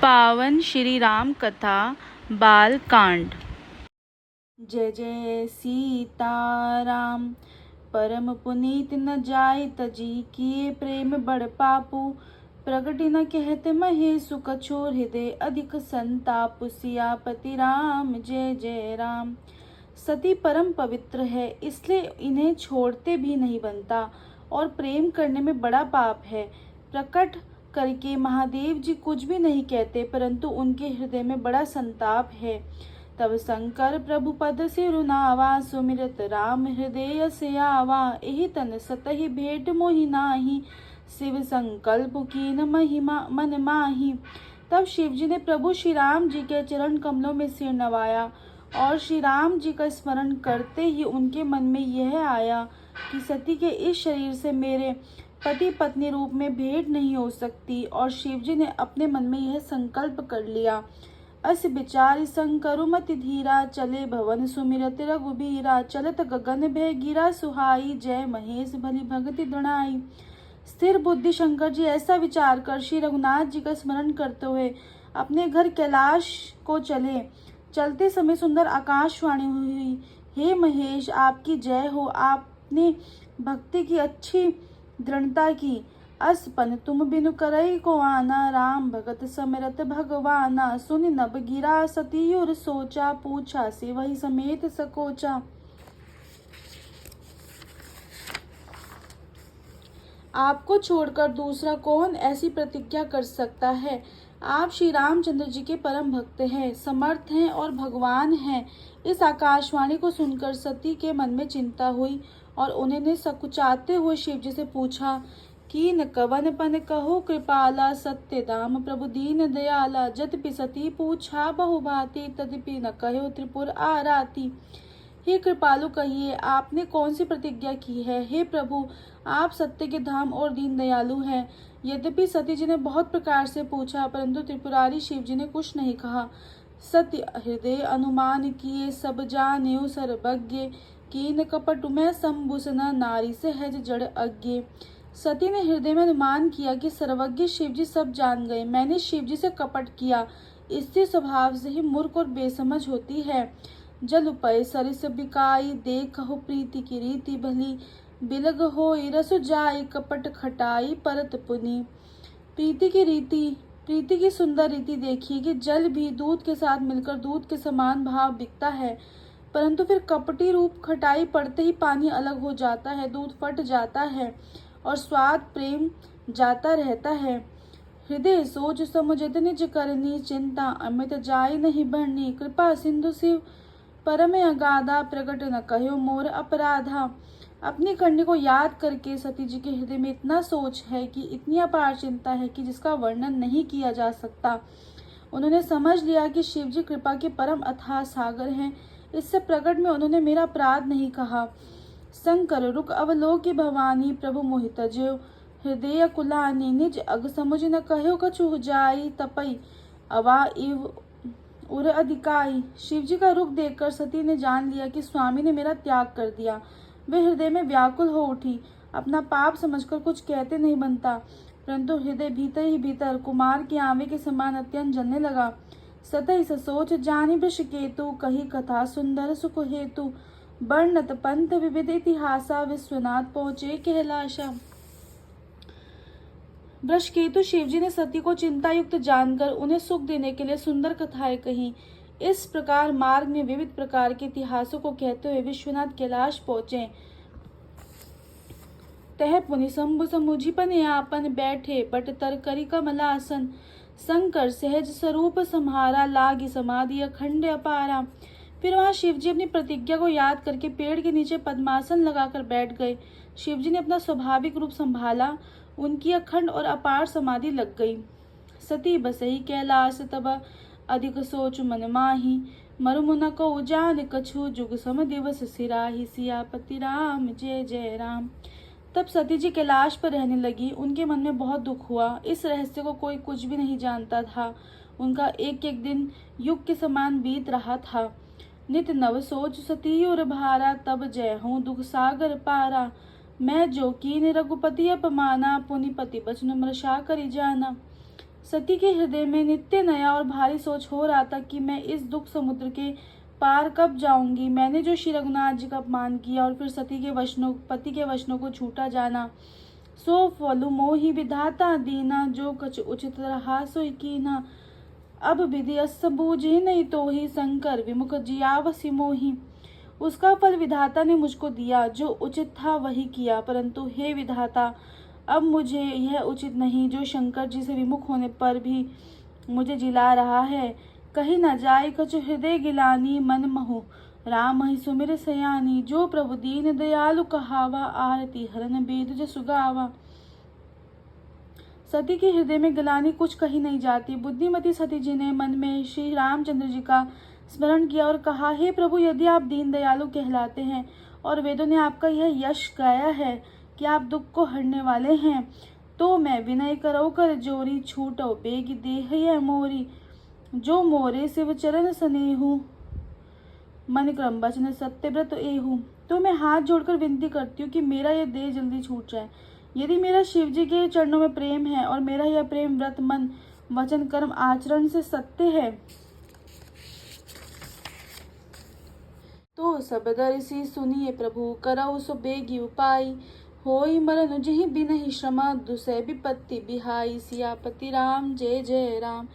पावन श्री राम कथा बाल कांड। जय जय सीताराम। परम पुनीत न जाय तजी, किए प्रेम बड़ पापू। प्रगति न कहते महेशु, कछोर हृदय अधिक संताप। सियापति राम जय जय राम। सती परम पवित्र है, इसलिए इन्हें छोड़ते भी नहीं बनता, और प्रेम करने में बड़ा पाप है। प्रकट करके महादेव जी कुछ भी नहीं कहते, परंतु उनके हृदय में बड़ा संताप है। तब शंकर प्रभु पद सिरुनावा, सुमिरत राम हृदय से आवा। एहि तन सतहि भेंट मोहि नाही, शिव संकल्प कीन महिमा मन माही। तब शिव जी ने प्रभु श्री राम जी के चरण कमलों में सिर नवाया, और श्री राम जी का स्मरण करते ही उनके मन में यह आया कि सती के इस शरीर से मेरे पति पत्नी रूप में भेंट नहीं हो सकती। और शिव जी ने अपने मन में यह संकल्प कर लिया। अस विचार शंकरु मति धीरा, चले भवन सुमिरत रघुबीरा। चलत गगन भय गिरा सुहाई, जय महेश भली भगति दृढ़ाई। स्थिर बुद्धि शंकर जी ऐसा विचार कर श्री रघुनाथ जी का स्मरण करते हुए अपने घर कैलाश को चले। चलते समय सुंदर आकाशवाणी हुई, हे महेश आपकी जय हो। आपने भक्ति की अच्छी दृढ़ता की। असपन तुम बिनु करई को आना, राम भगत समरत भगवाना। सुन नभ गिरा सती और सोचा, पूछा से वही समेत सकोचा। आपको छोड़कर दूसरा कौन ऐसी प्रतिज्ञा कर सकता है। आप श्री रामचंद्र जी के परम भक्त हैं, समर्थ हैं और भगवान हैं। इस आकाशवाणी को सुनकर सती के मन में चिंता हुई, और उन्होंने सकुचाते हुए शिव जी से पूछा कि न कवन पन कहो कृपाला। सत्य दाम प्रभु दीन दयाला, जदपि सती पूछा बहुभांति, तदपि न कहो त्रिपुर आराती। हे कृपालु कहिए, आपने कौन सी प्रतिज्ञा की है। हे प्रभु, आप सत्य के धाम और दीन दयालु हैं। यद्यपि सती जी ने बहुत प्रकार से पूछा, परंतु त्रिपुरारी शिव जी ने कुछ नहीं कहा। सत्य हृदय अनुमान किए, सब जाने सर्वज्ञ। कीन कपट में संभूषण, नारी सहज जड़ अज्ञे। सती ने हृदय में अनुमान किया कि सर्वज्ञ शिव जी सब जान गए। मैंने शिव जी से कपट किया। स्त्री स्वभाव से ही मूर्ख और बेसमझ होती है। जल उपय सरिस बिकाई, देखो प्रीति की रीति भली। बिलग होई रसु जाई, कपट खटाई परत पुनि। प्रीति की सुंदर रीति देखिए कि जल भी दूध के साथ मिलकर दूध के समान भाव बिकता है, परंतु फिर कपटी रूप खटाई पड़ते ही पानी अलग हो जाता है, दूध फट जाता है और स्वाद प्रेम जाता रहता है। हृदय सोच समुझत निज करनी, चिंता अमित जाय नहीं बढ़नी। कृपा सिंधु शिव परम अगाधा, प्रकट न कहो मोर अपराधा। अपनी करनी को याद करके सती जी के हृदय में इतना सोच है कि इतनी अपार चिंता है कि जिसका वर्णन नहीं किया जा सकता। उन्होंने समझ लिया कि शिव जी कृपा के परम अथाह सागर हैं। इससे प्रकट में उन्होंने मेरा अपराध नहीं कहा। शंकर रुक अवलोकी भवानी, प्रभु मोहित जो हृदय कुलानी। निज अग समुझ न कहो कछु जाई, तपई अवा इव उर अधिकाई। शिव जी का रुख देखकर सती ने जान लिया कि स्वामी ने मेरा त्याग कर दिया। वे हृदय में व्याकुल हो उठी। अपना पाप समझकर कुछ कहते नहीं बनता, परंतु हृदय भीतर ही भीतर कुमार के आंवे के समान अत्यंत जलने लगा। सतई सोच जानी वृषकेतु, कही कथा सुंदर सुख हेतु। वर्णत पंथ विविध इतिहासा, विश्वनाथ पहुंचे कैलाशा। वृषकेतु शिवजी ने सती को चिंता युक्त जानकर उन्हें सुख देने के लिए सुंदर कथाएं कही। इस प्रकार मार्ग में विविध प्रकार के इतिहासों को कहते हुए विश्वनाथ कैलाश पहुंचे। तह पुनि शंभु समुझि पने आपन, बैठे बट तर करी कमलासन। शंकर सहज स्वरूप सम्हारा, लागी समाधि अखंड अपारा। फिर वहां शिवजी अपनी प्रतिज्ञा को याद करके पेड़ के नीचे पद्मासन लगाकर बैठ गए। शिवजी ने अपना स्वाभाविक रूप संभाला, उनकी अखंड और अपार समाधि लग गई। सती बसही कैलाश तब, अधिक सोच मन माही। मरु न को जान कछु, जुग सम दिवस सिराही। सियापति राम जय जय राम। तब सती जी कैलाश पर रहने लगी। उनके मन में बहुत दुख हुआ। इस रहस्य को कोई कुछ भी नहीं जानता था। उनका एक एक दिन युग के समान बीत रहा था। नित नव सोच सती और भारा, तब जय हूँ दुख सागर पारा। मैं जो कीन रघुपति अपमाना, पुनि पति बचन मृषा करि जाना। सती के हृदय में नित्य नया और भारी सोच हो रहा था कि मैं इस दुख समुद्र के पार कब जाऊंगी। मैंने जो श्री रघुनाथ जी का अपमान किया और फिर पति के वचनों को छूटा जाना, सो फलु मोहि विधाता दीना, जो कछ उचित रहा सोई कीना। अब विधि अस बूझे नहीं तो ही, शंकर विमुख जियावसि मोहि। उसका फल विधाता ने मुझको दिया, जो उचित था वही किया, परंतु हे विधाता, अब मुझे यह उचित नहीं जो शंकर जी से विमुख होने पर भी मुझे जिला रहा है। कहीं न जाए कछु हृदय गिलानी, मन महु राम ही सुमिर सयानी। जो प्रभु दीन दयालु कहावा, आरती हरन बेद जसु गावा। सती के हृदय में गिलानी कुछ कही नहीं जाती। बुद्धिमती सती जी ने मन में श्री रामचंद्र जी का स्मरण किया और कहा, हे प्रभु, यदि आप दीन दयालु कहलाते हैं और वेदों ने आपका यह यश गाया है कि आप दुख को हरने वाले हैं, तो मैं विनय करो कर जोरी, छूटो बेग देह यह मोरी। जो मोरे शिव चरण स्नेहु, मन क्रम वचन सत्यव्रत एहू। तो मैं हाथ जोड़कर विनती करती हूँ कि मेरा यह देह जल्दी छूट जाए। यदि मेरा शिव जी के चरणों में प्रेम है और मेरा यह प्रेम व्रत मन वचन कर्म आचरण से सत्य है, तो सब दर्शी सुनिए प्रभु, करौ सो बेगी उपाय। होई मरन जिहि बिनहि श्रमा, दुसै विपत्ति बिहाई। सियापति राम जय जय राम।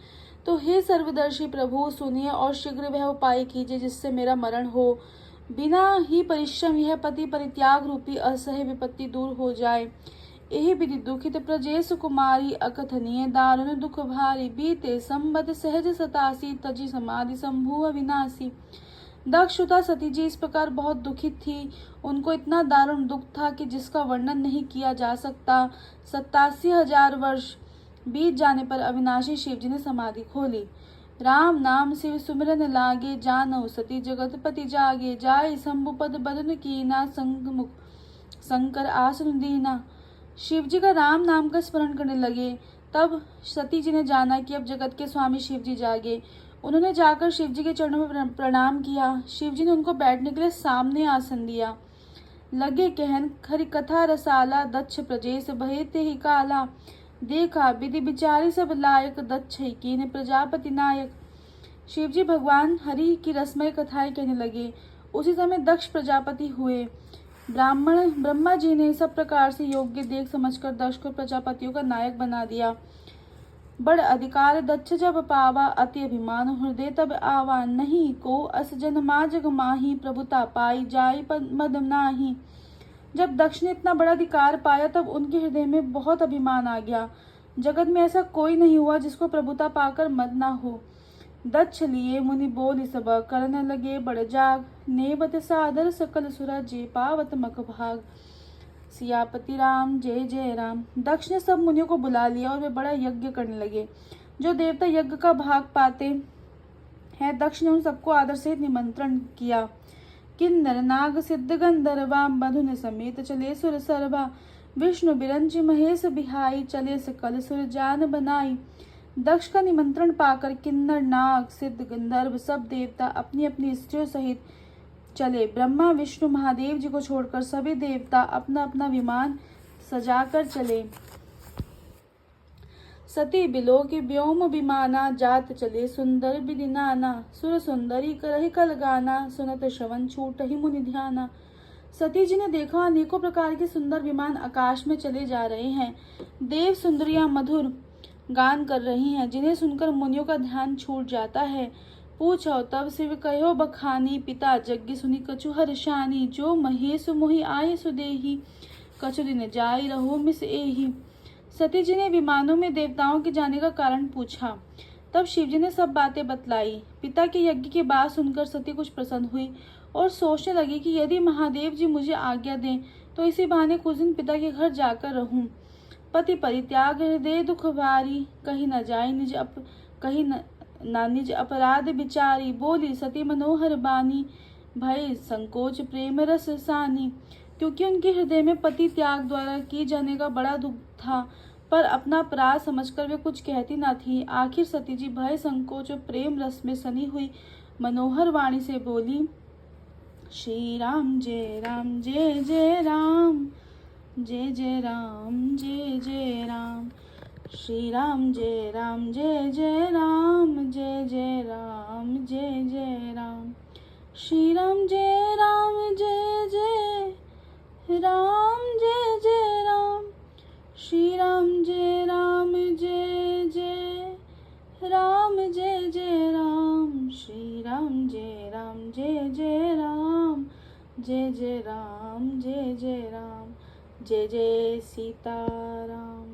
तो हे सर्वदर्शी प्रभु, सुनिए और शीघ्र वह उपाय कीजिए जिससे मेरा मरण हो। बिना ही परिश्रम यह पति परित्याग रूपी असह्य विपत्ति दूर हो जाए। यही विधि दुखित प्रजेश कुमारी, अकथनीय दारुण दुख भारी। बीते संबत सहज 87, तजी समाधि शंभु अविनाशी। दक्षता सती जी इस प्रकार बहुत दुखित थी। उनको इतना दारुण दुख था कि जिसका वर्णन नहीं किया जा सकता। 87,000 वर्ष बीत जाने पर अविनाशी शिव जी ने समाधि खोली। राम नाम शिव सुमिरन लागे, जानौ सती जगतपति जागे। जाय शंभु पद बदन कीना, संगमुख शंकर आसन दीना। शिव जी का राम नाम का स्मरण करने लगे। तब सती जी ने जाना कि अब जगत के स्वामी शिव जी जागे। उन्होंने जाकर शिव जी के चरणों में प्रणाम किया। शिव जी ने उनको बैठने के लिए सामने आसन दिया। लगे कहन खरी कथा रसाला, दक्ष प्रजेश भये तेहि काला। देखा विधि विचारी सब लायक, दक्ष कीन प्रजापति नायक। शिव जी भगवान हरि की रसमय कथाएं कहने लगे। उसी समय दक्ष प्रजापति हुए। ब्रह्मा जी ने सब प्रकार से योग्य देख समझकर दक्ष को प्रजापतियों का नायक बना दिया। बड़ अधिकार दक्ष जब पावा, अति अभिमान हृदय तब आवा। नहीं को अस जन जग माही, प्रभुता पाई जाय मद नाही। जब दक्ष ने इतना बड़ा अधिकार पाया तब उनके हृदय में बहुत अभिमान आ गया। जगत में ऐसा कोई नहीं हुआ जिसको प्रभुता पाकर मद ना हो। दक्ष लिए मुनि बोली सब, करने लगे बड़ जाग। नेवत सादर सकल सुरा, जे पावत मख भाग। सियापति राम जय जय राम। दक्ष ने सब मुनियों को बुला लिया और वे बड़ा यज्ञ करने लगे। जो देवता यज्ञ का भाग पाते हैं, दक्ष ने उन सबको आदर से निमंत्रण किया। किन्नर नाग सिद्ध गंधर्वा, मधुन समेत चले सुर सरवा। विष्णु बिरंची महेश बिहाई, चले सकल सुर जान बनाई। दक्ष का निमंत्रण पाकर किन्नर नाग सिद्ध गंधर्व सब देवता अपनी अपनी स्त्रियों सहित चले। ब्रह्मा विष्णु महादेव जी को छोड़कर सभी देवता अपना अपना विमान सजाकर चले। सती बिलो के व्योम विमाना, जात चले सुंदर विधि नाना। सुर सुंदरी करहि कल गाना, सुनत श्रवण छूट ही मुनि ध्याना। सती जी ने देखा अनेकों प्रकार के सुंदर विमान आकाश में चले जा रहे हैं। देव सुंदरियां मधुर गान कर रही हैं, जिन्हें सुनकर मुनियों का ध्यान छूट जाता है। पूछो तब शिव कहो बखानी, पिता यज्ञ सुनि कछु हर्षानी। जो महेश मोहि आय सुदेही, कछु दिन जाय रहो मिस एही। सती जी ने विमानों में देवताओं के जाने का कारण पूछा। तब शिव जी ने सब बातें बतलाई। पिता के यज्ञ की बात सुनकर सती कुछ प्रसन्न हुई और सोचने लगी कि यदि महादेव जी मुझे आज्ञा दें तो इसी बहाने कुछ दिन पिता के घर जाकर रहूं। पति परित्याग हृदय दुख भारी, कहीं न जाए निज अपराध बिचारी। बोली सती मनोहर बानी, भय संकोच प्रेम रस सानी। क्योंकि उनके हृदय में पति त्याग द्वारा किए जाने का बड़ा दुख था, पर अपना अपराध समझकर वे कुछ कहती न थी। आखिर सती जी भय संकोच और प्रेम रस में सनी हुई मनोहर वाणी से बोली, श्री राम जय जय राम, जय जय राम जय जय राम। श्री राम जय राम जय जय राम जय जय राम जय जय राम। श्री राम जय राम जय जय राम जय जय राम। श्री राम जय राम जय जय राम जय जय राम। श्री राम जय राम जय जय राम जय जय राम जय जय राम। जय जय सीताराम।